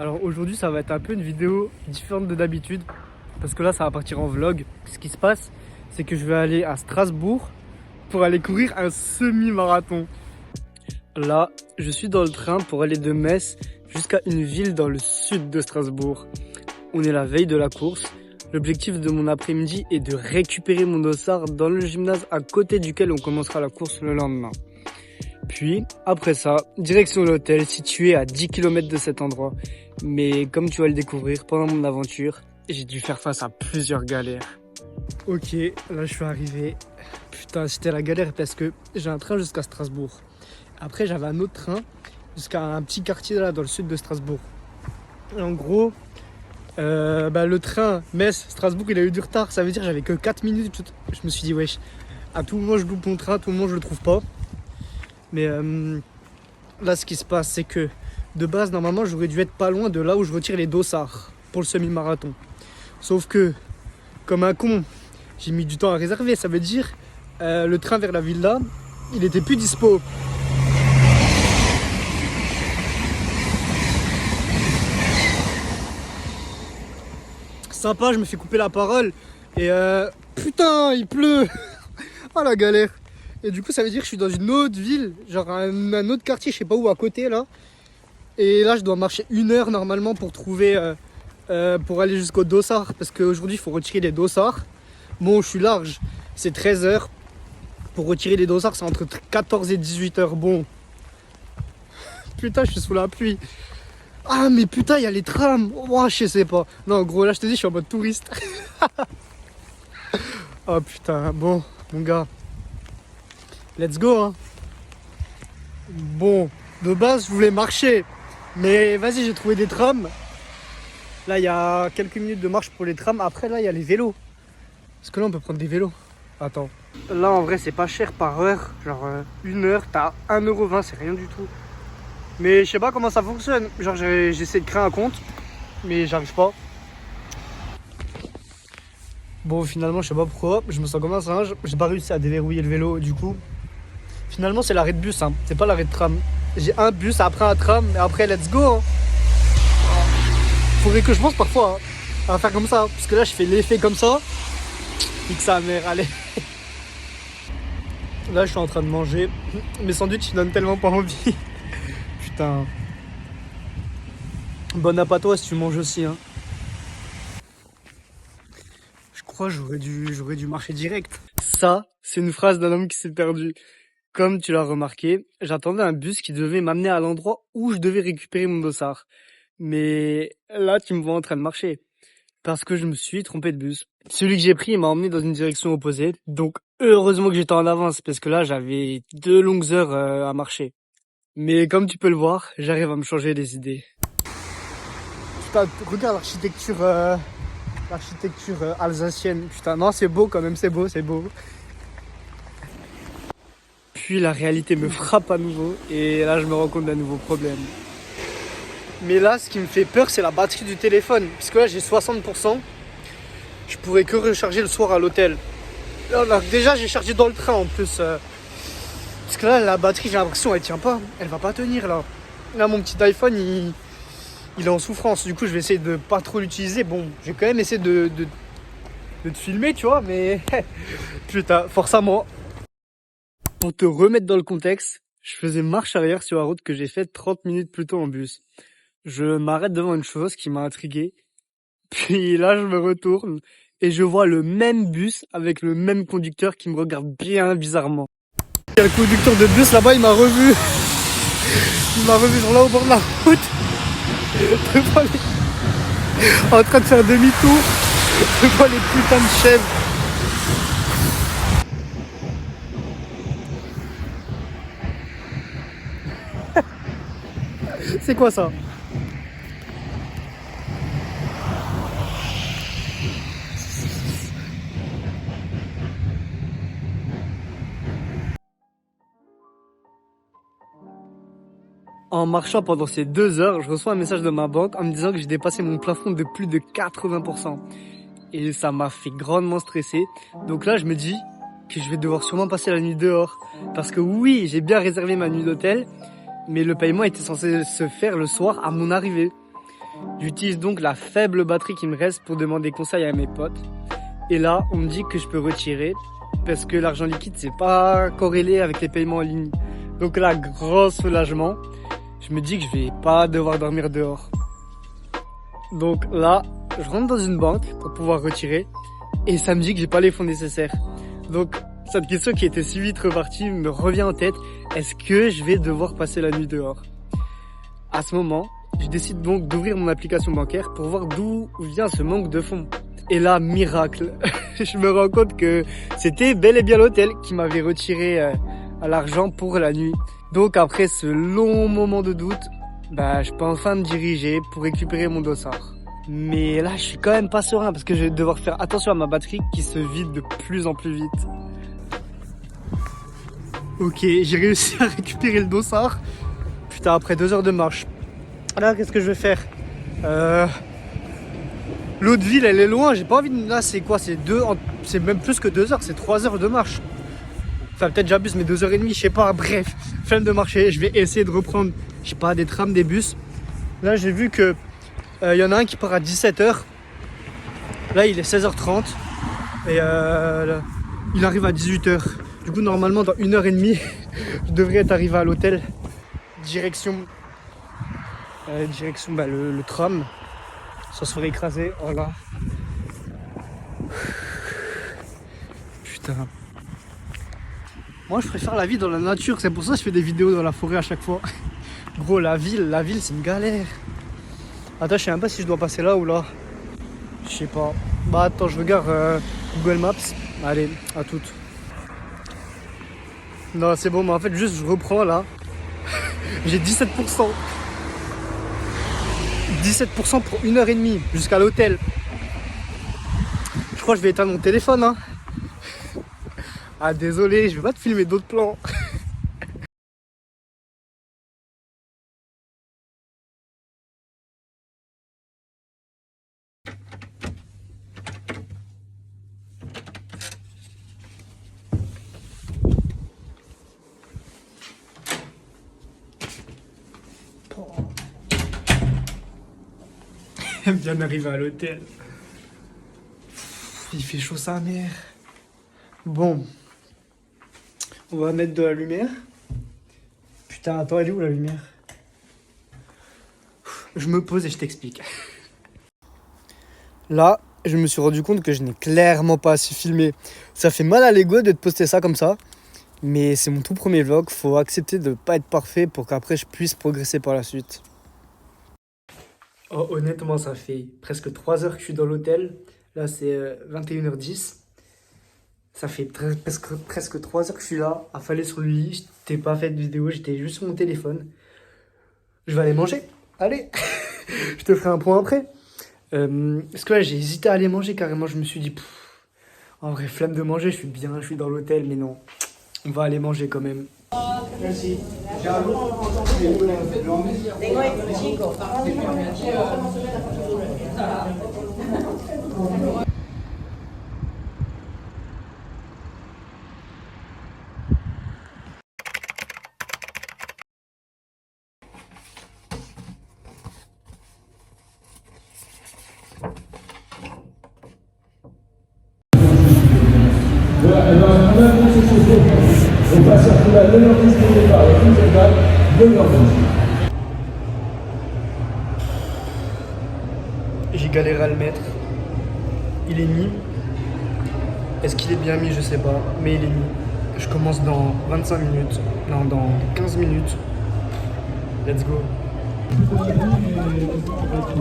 Alors aujourd'hui ça va être un peu une vidéo différente de d'habitude parce que là ça va partir en vlog. Ce qui se passe c'est que je vais aller à Strasbourg pour aller courir un semi-marathon. Là je suis dans le train pour aller de Metz jusqu'à une ville dans le sud de Strasbourg. On est la veille de la course. L'objectif de mon après-midi est de récupérer mon dossard dans le gymnase à côté duquel on commencera la course le lendemain. Puis, après ça, direction l'hôtel situé à 10 km de cet endroit. Mais comme tu vas le découvrir pendant mon aventure, j'ai dû faire face à plusieurs galères. Ok, là je suis arrivé. Putain, c'était la galère parce que j'ai un train jusqu'à Strasbourg. Après, j'avais un autre train jusqu'à un petit quartier là dans le sud de Strasbourg. Et en gros, le train Metz-Strasbourg, il a eu du retard. Ça veut dire que j'avais que 4 minutes. Je me suis dit, wesh, à tout moment je loupe mon train, à tout moment je le trouve pas. Mais là, ce qui se passe, c'est que de base, normalement, j'aurais dû être pas loin de là où je retire les dossards pour le semi-marathon. Sauf que, comme un con, j'ai mis du temps à réserver. Ça veut dire le train vers la villa, il était plus dispo. Sympa, je me fais couper la parole. Et putain, il pleut. Oh la galère. Et du coup, ça veut dire que je suis dans une autre ville, genre un autre quartier, je sais pas où, à côté là. Et là, je dois marcher 1 heure normalement pour trouver, pour aller jusqu'au dossard. Parce qu'aujourd'hui, il faut retirer les dossards. Bon, je suis large, c'est 13 heures. Pour retirer les dossards, c'est entre 14 et 18 heures. Bon. Putain, je suis sous la pluie. Ah, mais putain, il y a les trams. Oh, je sais pas. Non, gros, là, je te dis, je suis en mode touriste. Oh putain, bon, mon gars. Let's go, hein. Bon, de base, je voulais marcher. Mais vas-y, j'ai trouvé des trams. Là, il y a quelques minutes de marche pour les trams. Après, là, il y a les vélos. Parce que là, on peut prendre des vélos. Attends. Là, en vrai, c'est pas cher par heure. Genre, 1 heure, t'as 1,20 €, c'est rien du tout. Mais je sais pas comment ça fonctionne. Genre, j'essaie de créer un compte, mais j'arrive pas. Bon, finalement, je sais pas pourquoi. Je me sens comme un singe. J'ai pas réussi à déverrouiller le vélo, du coup. Finalement, c'est l'arrêt de bus, hein. C'est pas l'arrêt de tram. J'ai un bus, après un tram, et après, let's go, hein. Faudrait que je pense parfois à faire comme ça. Parce que là, je fais l'effet comme ça. Nique sa mère, allez. Là, je suis en train de manger. Mes sandwichs, ils donnent tellement pas envie. Putain. Bon app à toi si tu manges aussi, hein. Je crois que j'aurais dû marcher direct. Ça, c'est une phrase d'un homme qui s'est perdu. Comme tu l'as remarqué, j'attendais un bus qui devait m'amener à l'endroit où je devais récupérer mon dossard. Mais là, tu me vois en train de marcher. Parce que je me suis trompé de bus. Celui que j'ai pris, il m'a emmené dans une direction opposée. Donc, heureusement que j'étais en avance, parce que là, j'avais 2 longues heures à marcher. Mais comme tu peux le voir, j'arrive à me changer les idées. Putain, regarde l'architecture alsacienne. Putain, non, c'est beau quand même, c'est beau, c'est beau. Puis la réalité me frappe à nouveau, et là, je me rends compte d'un nouveau problème. Mais là, ce qui me fait peur, c'est la batterie du téléphone. Puisque là, j'ai 60%. Je pourrais que recharger le soir à l'hôtel. Alors, déjà, j'ai chargé dans le train en plus. Parce que là, la batterie, j'ai l'impression, elle tient pas. Elle va pas tenir là. Là, mon petit iPhone, il est en souffrance. Du coup, je vais essayer de pas trop l'utiliser. Bon, je vais quand même essayer de te filmer, tu vois. Mais putain, force à moi. Pour te remettre dans le contexte, je faisais marche arrière sur la route que j'ai faite 30 minutes plus tôt en bus. Je m'arrête devant une chose qui m'a intrigué. Puis là, je me retourne et je vois le même bus avec le même conducteur qui me regarde bien bizarrement. Il y a le conducteur de bus là-bas, il m'a revu. Il m'a revu genre là au bord de la route. En train de faire demi-tour devant les putains de chèvres. C'est quoi ça? En marchant pendant ces 2 heures, je reçois un message de ma banque en me disant que j'ai dépassé mon plafond de plus de 80%. Et ça m'a fait grandement stresser. Donc là, je me dis que je vais devoir sûrement passer la nuit dehors. Parce que oui, j'ai bien réservé ma nuit d'hôtel, mais le paiement était censé se faire le soir à mon arrivée. J'utilise donc la faible batterie qui me reste pour demander conseil à mes potes. Et là, on me dit que je peux retirer parce que l'argent liquide, c'est pas corrélé avec les paiements en ligne. Donc là, gros soulagement. Je me dis que je vais pas devoir dormir dehors. Donc là, je rentre dans une banque pour pouvoir retirer et ça me dit que j'ai pas les fonds nécessaires. Donc cette question qui était si vite repartie me revient en tête. Est-ce que je vais devoir passer la nuit dehors? À ce moment, je décide donc d'ouvrir mon application bancaire pour voir d'où vient ce manque de fonds. Et là, miracle, je me rends compte que c'était bel et bien l'hôtel qui m'avait retiré l'argent pour la nuit. Donc après ce long moment de doute, je peux enfin me diriger pour récupérer mon dossard. Mais là, je suis quand même pas serein parce que je vais devoir faire attention à ma batterie qui se vide de plus en plus vite. Ok, j'ai réussi à récupérer le dossard. Putain, après 2 heures de marche. Là, qu'est-ce que je vais faire? L'autre ville, elle est loin, j'ai pas envie de... Là, c'est quoi? C'est même plus que 2 heures, c'est 3 heures de marche. Enfin, peut-être j'abuse, mais 2h30, je sais pas. Bref, flemme de marcher, je vais essayer de reprendre, je sais pas, des trams, des bus. Là, j'ai vu que y en a un qui part à 17h. Là, il est 16h30. Et là, il arrive à 18h. Du coup, normalement, dans 1h30, je devrais être arrivé à l'hôtel. Direction le tram. Ça se ferait écraser. Oh là. Putain. Moi, je préfère la vie dans la nature. C'est pour ça que je fais des vidéos dans la forêt à chaque fois. Gros, la ville, c'est une galère. Attends, je sais même pas si je dois passer là ou là. Je sais pas. Attends, je regarde Google Maps. Allez, à toutes. Non, c'est bon, mais en fait, juste, je reprends là. J'ai 17%. 17% pour 1h30 jusqu'à l'hôtel. Je crois que je vais éteindre mon téléphone, hein. Ah, désolé, je vais pas te filmer d'autres plans. Bien arrivé à l'hôtel. Il fait chaud sa mère. Bon. On va mettre de la lumière. Putain, attends, elle est où la lumière? Je me pose et je t'explique. Là, je me suis rendu compte que je n'ai clairement pas assez filmé. Ça fait mal à l'ego de te poster ça comme ça. Mais c'est mon tout premier vlog. Faut accepter de ne pas être parfait pour qu'après je puisse progresser par la suite. Oh, honnêtement, ça fait presque 3 heures que je suis dans l'hôtel. Là, c'est 21h10. Ça fait presque 3 heures que je suis là, affalé sur le lit. Je t'ai pas fait de vidéo, j'étais juste sur mon téléphone. Je vais aller manger. Allez, je te ferai un point après. Parce que là, j'ai hésité à aller manger carrément. Je me suis dit, en vrai, flemme de manger, je suis bien, je suis dans l'hôtel, mais non. On va aller manger quand même. Merci. On va circuler à 9h10 pour le départ, et tout le départ, 9h10. J'ai galéré à le mettre. Il est mis. Est-ce qu'il est bien mis? Je sais pas, mais il est mis. Je commence dans 25 minutes. Non, dans 15 minutes. Let's go.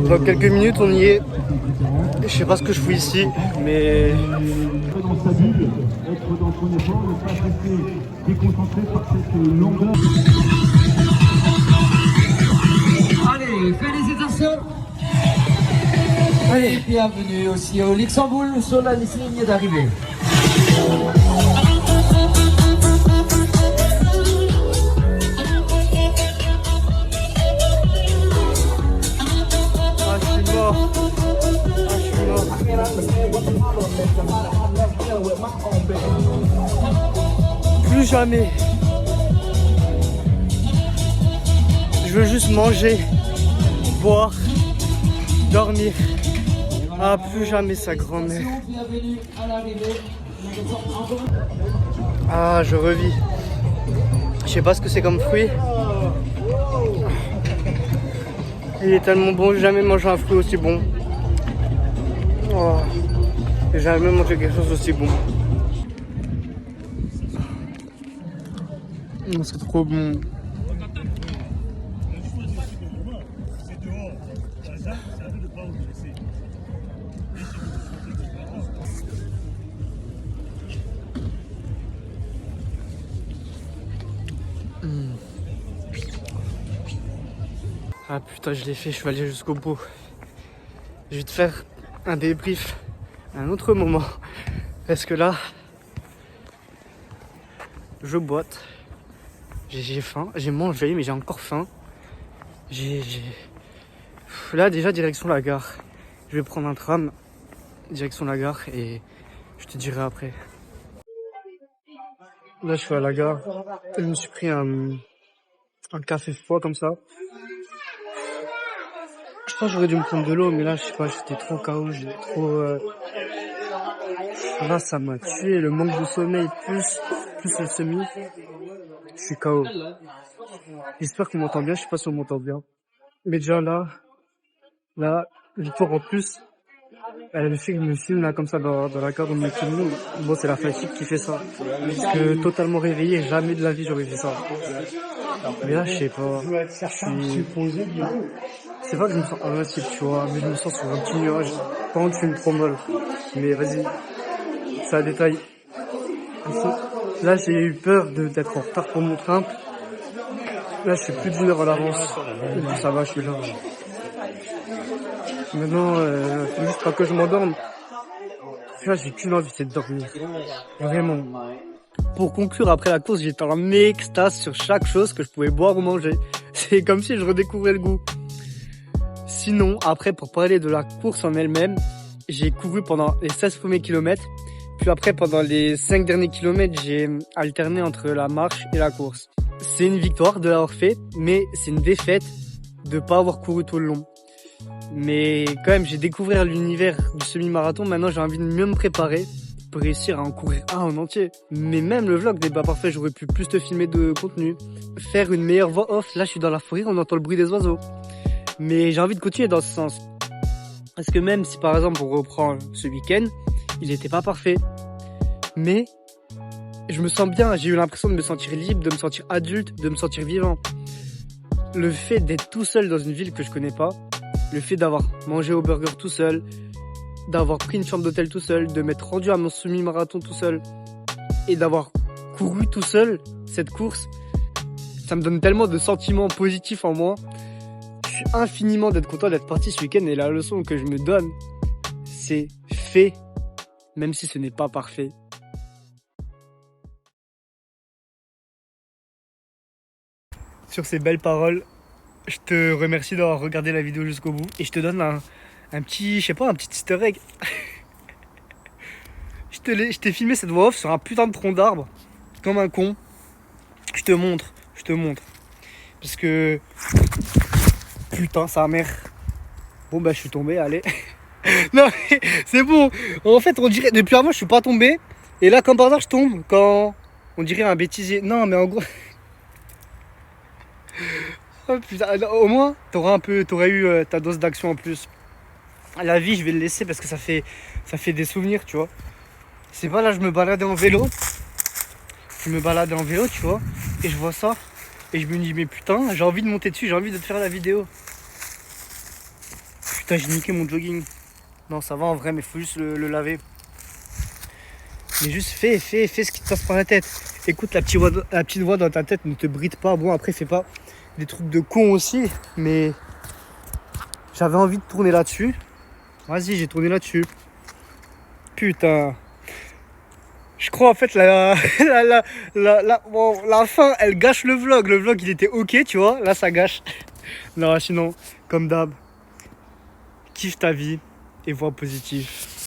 Dans quelques minutes, on y est. Je sais pas ce que je fous ici, mais... Dans sa bulle, être dans son effort, ne pas rester déconcentré par cette longueur. Allez, félicitations. Allez, Bienvenue aussi au Luxembourg sur la ligne d'arrivée. ah, je suis mort. Plus jamais. Je veux juste manger, boire Dormir. Ah, plus jamais sa grand-mère. Bienvenue à l'arrivée. Ah, je revis. Je sais pas ce que c'est comme fruit. Il est tellement bon, j'ai jamais mangé un fruit aussi bon. Oh, j'ai jamais mangé quelque chose d'aussi bon. C'est trop bon. Ah putain, je l'ai fait, je suis allé jusqu'au bout. Je vais te faire un débrief à un autre moment. Parce que là, je boite. J'ai faim, j'ai mangé, mais j'ai encore faim. Là, déjà, direction la gare. Je vais prendre un tram, direction la gare, et je te dirai après. Là, je suis à la gare. Je me suis pris un café froid comme ça. Je pense que j'aurais dû me prendre de l'eau, mais là, je sais pas, j'étais trop KO, j'étais trop... Là, ça m'a tué, le manque de sommeil, plus le semi. Je suis KO. J'espère qu'on m'entend bien, je sais pas si on m'entend bien. Mais déjà là, Victor en plus, elle fait que me filme là comme ça dans la carte où me filme. Bon, c'est la fatigue qui fait ça. Parce que totalement réveillé, jamais de la vie j'aurais fait ça. Mais là, je sais pas. C'est pas que je me sens invincible, tu vois, mais je me sens sur un petit nuage. Par contre, je suis une trop molle. Mais vas-y, c'est un détail. Là, j'ai eu peur d'être en retard pour mon train. Là, je suis plus d'1 heure à l'avance. Ça va, je suis là. Maintenant, faut juste pas que je m'endorme. Là, j'ai qu'une envie, c'est de dormir. Vraiment. Pour conclure, après la course, j'étais en extase sur chaque chose que je pouvais boire ou manger. C'est comme si je redécouvrais le goût. Sinon, après, pour parler de la course en elle-même, j'ai couru pendant les 16 premiers kilomètres. Puis après, pendant les 5 derniers kilomètres, j'ai alterné entre la marche et la course. C'est une victoire de l'avoir fait, mais c'est une défaite de pas avoir couru tout le long. Mais quand même, j'ai découvert l'univers du semi-marathon. Maintenant, j'ai envie de mieux me préparer pour réussir à en courir un en entier. Mais même le vlog n'est pas parfait, j'aurais pu plus te filmer de contenu. Faire une meilleure voix off. Là, je suis dans la forêt, on entend le bruit des oiseaux. Mais j'ai envie de continuer dans ce sens. Parce que même si par exemple on reprend ce week-end, il n'était pas parfait. Mais je me sens bien, j'ai eu l'impression de me sentir libre, de me sentir adulte, de me sentir vivant. Le fait d'être tout seul dans une ville que je connais pas, le fait d'avoir mangé au burger tout seul, d'avoir pris une chambre d'hôtel tout seul, de m'être rendu à mon semi-marathon tout seul et d'avoir couru tout seul cette course, ça me donne tellement de sentiments positifs en moi. Je suis infiniment d'être content d'être parti ce week-end et la leçon que je me donne, c'est fait, même si ce n'est pas parfait. Sur ces belles paroles, je te remercie d'avoir regardé la vidéo jusqu'au bout et je te donne un petit, je sais pas, un petit easter egg. Je t'ai filmé cette voix off sur un putain de tronc d'arbre, comme un con. Je te montre. Parce que, putain, sa mère. Bon bah je suis tombé, allez. Non mais c'est bon. En fait on dirait, depuis avant je suis pas tombé. Et là comme par hasard je tombe quand on dirait un bêtisier. Non mais en gros... Oh, putain, au moins t'aurais eu ta dose d'action en plus. La vie je vais le laisser parce que ça fait des souvenirs, tu vois. C'est pas là je me baladais en vélo. Tu vois. Et je vois ça. Et je me dis mais putain j'ai envie de monter dessus, j'ai envie de te faire la vidéo. Putain j'ai niqué mon jogging. Non ça va en vrai mais faut juste le laver. Mais juste fais ce qui te passe par la tête. Écoute la petite voix dans ta tête, ne te bride pas. Bon après fais pas des trucs de con aussi. Mais j'avais envie de tourner là-dessus. Vas-y j'ai tourné là-dessus. Putain. Je crois en fait la fin elle gâche le vlog. Le vlog il était ok tu vois. Là ça gâche. Non sinon comme d'hab. Kiffe ta vie et vois positif.